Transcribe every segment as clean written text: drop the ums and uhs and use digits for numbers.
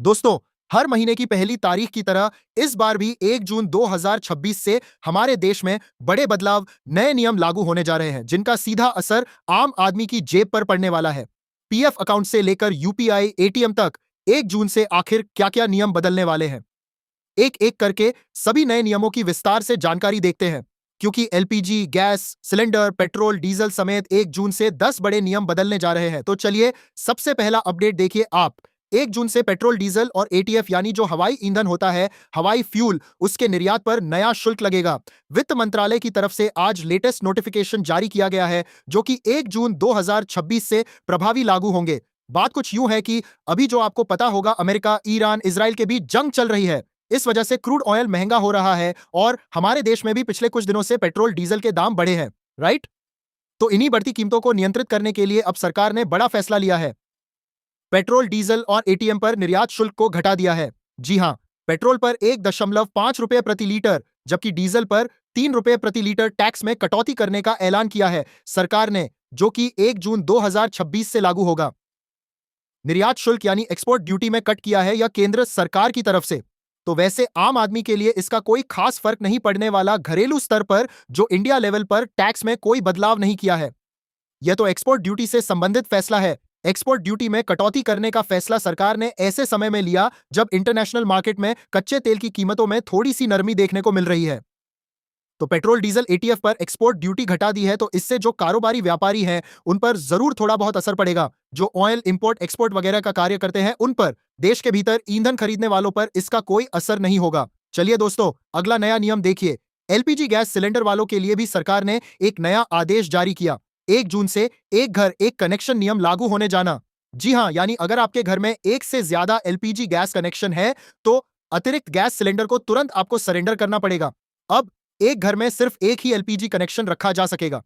दोस्तों, हर महीने की पहली तारीख की तरह इस बार भी 1 जून 2026 से हमारे देश में बड़े बदलाव, नए नियम लागू होने जा रहे हैं, जिनका सीधा असर आम आदमी की जेब पर पड़ने वाला है। पीएफ अकाउंट से लेकर यूपीआई, एटीएम तक 1 जून से आखिर क्या-क्या नियम बदलने वाले हैं? एक-एक करके सभी नए नियमों की विस्तार से जानकारी देखते हैं। क्योंकि LPG, gas, cylinder, petrol, diesel समेत 1 जून से 10 बड़े नियम बदलने जा रहे हैं। तो चलिए, सबसे पहला अपडेट देखिए आप। 1 जून से पेट्रोल, डीजल और एटीएफ यानी जो हवाई ईंधन होता है, हवाई फ्यूल, उसके निर्यात पर नया शुल्क लगेगा। वित्त मंत्रालय की तरफ से आज लेटेस्ट नोटिफिकेशन जारी किया गया है, जो कि 1 जून 2026 से प्रभावी लागू होंगे। बात कुछ यूं है कि अभी जो आपको पता होगा, अमेरिका, ईरान, इजराइल के बीच जंग चल रही है। इस वजह से क्रूड ऑयल महंगा हो रहा है और हमारे देश में भी पिछले कुछ दिनों से पेट्रोल, डीजल के दाम बढ़े हैं, राइट? तो इन्हीं बढ़ती कीमतों को नियंत्रित करने के लिए अब सरकार ने बड़ा फैसला लिया है। पेट्रोल, डीजल और एटीएम पर निर्यात शुल्क को घटा दिया है। जी हां, पेट्रोल पर 1.5 रुपए प्रति लीटर, जबकि डीजल पर 3 रुपए प्रति लीटर टैक्स में कटौती करने का ऐलान किया है सरकार ने, जो कि 1 जून 2026 से लागू होगा। निर्यात शुल्क यानी एक्सपोर्ट ड्यूटी में कट किया है या केंद्र सरकार की तरफ से। तो वैसे आम आदमी के लिए इसका कोई खास फर्क नहीं पड़ने वाला, घरेलू स्तर पर जो इंडिया लेवल पर टैक्स में कोई बदलाव नहीं किया है। यह तो एक्सपोर्ट ड्यूटी से संबंधित फैसला है। एक्सपोर्ट ड्यूटी में कटौती करने का फैसला सरकार ने ऐसे समय में लिया जब इंटरनेशनल मार्केट में कच्चे तेल की कीमतों में थोड़ी सी नरमी देखने को मिल रही है। तो पेट्रोल, डीजल, एटीएफ पर एक्सपोर्ट ड्यूटी घटा दी है, तो इससे जो कारोबारी व्यापारी हैं उन पर जरूर थोड़ा बहुत असर पड़ेगा। जो ऑयल इंपोर्ट एक्सपोर्ट वगैरह का कार्य करते हैं उन पर, देश के भीतर ईंधन खरीदने वालों पर इसका कोई असर नहीं होगा। चलिए दोस्तों, अगला नया नियम देखिए। एलपीजी गैस सिलेंडर वालों के लिए भी सरकार ने एक नया आदेश जारी किया। 1 जून से एक घर एक कनेक्शन नियम लागू होने जाना। जी हां, यानी अगर आपके घर में एक से ज्यादा एलपीजी गैस कनेक्शन है तो अतिरिक्त गैस सिलेंडर को तुरंत आपको सरेंडर करना पड़ेगा। अब एक घर में सिर्फ एक ही एलपीजी कनेक्शन रखा जा सकेगा।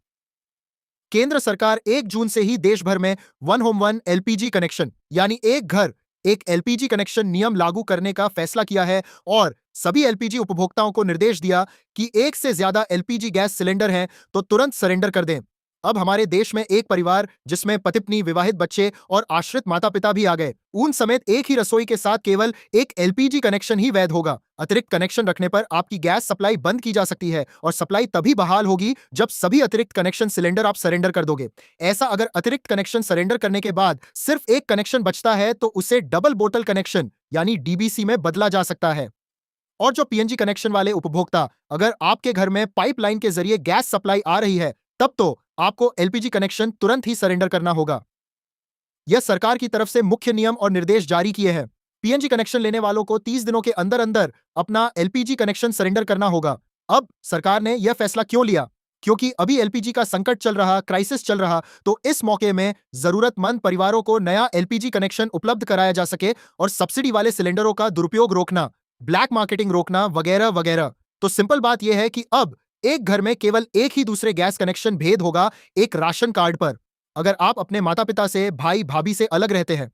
केंद्र सरकार 1 जून से ही देश भर में one home one LPG connection यानी एक घर एक एलपीजी कनेक्शन नियम लागू करने का फैसला किया है और सभी एलपीजी उपभोक्ताओं को निर्देश दिया कि एक से ज्यादा एलपीजी गैस सिलेंडर हैं तो तुरंत सरेंडर कर दें। अब हमारे देश में एक परिवार जिसमें पति-पत्नी, विवाहित बच्चे और आश्रित माता-पिता भी आ गए, उन समेत एक ही रसोई के साथ केवल एक एलपीजी कनेक्शन ही वैध होगा। अतिरिक्त कनेक्शन रखने पर आपकी गैस सप्लाई बंद की जा सकती है और सप्लाई तभी बहाल होगी जब सभी अतिरिक्त कनेक्शन सिलेंडर आप सरेंडर कर दोगे। ऐसा अगर अतिरिक्त कनेक्शन सरेंडर करने के बाद सिर्फ एक कनेक्शन बचता है तो उसे डबल बोतल कनेक्शन यानी डीबीसी में बदला जा सकता है। और जो पीएनजी कनेक्शन वाले उपभोक्ता, अगर आपके घर में पाइपलाइन के जरिए गैस सप्लाई आ रही है, तब तो आपको एलपीजी कनेक्शन तुरंत ही सरेंडर करना होगा। यह सरकार की तरफ से मुख्य नियम और निर्देश जारी किए हैं। पीएनजी कनेक्शन लेने वालों को 30 दिनों के अंदर अंदर अपना एलपीजी कनेक्शन सरेंडर करना होगा। अब सरकार ने यह फैसला क्यों लिया? क्योंकि अभी एलपीजी का संकट चल रहा, क्राइसिस चल रहा, तो इस मौके में जरूरतमंद परिवारों को नया एलपीजी कनेक्शन उपलब्ध कराया जा सके और सब्सिडी वाले सिलेंडरों का दुरुपयोग रोकना, ब्लैक मार्केटिंग रोकना वगैरह वगैरह। तो सिंपल बात यह है कि अब एक घर में केवल एक ही दूसरे गैस कनेक्शन भेद होगा, एक राशन कार्ड पर। अगर आप अपने माता पिता से, भाई भाभी से अलग रहते हैं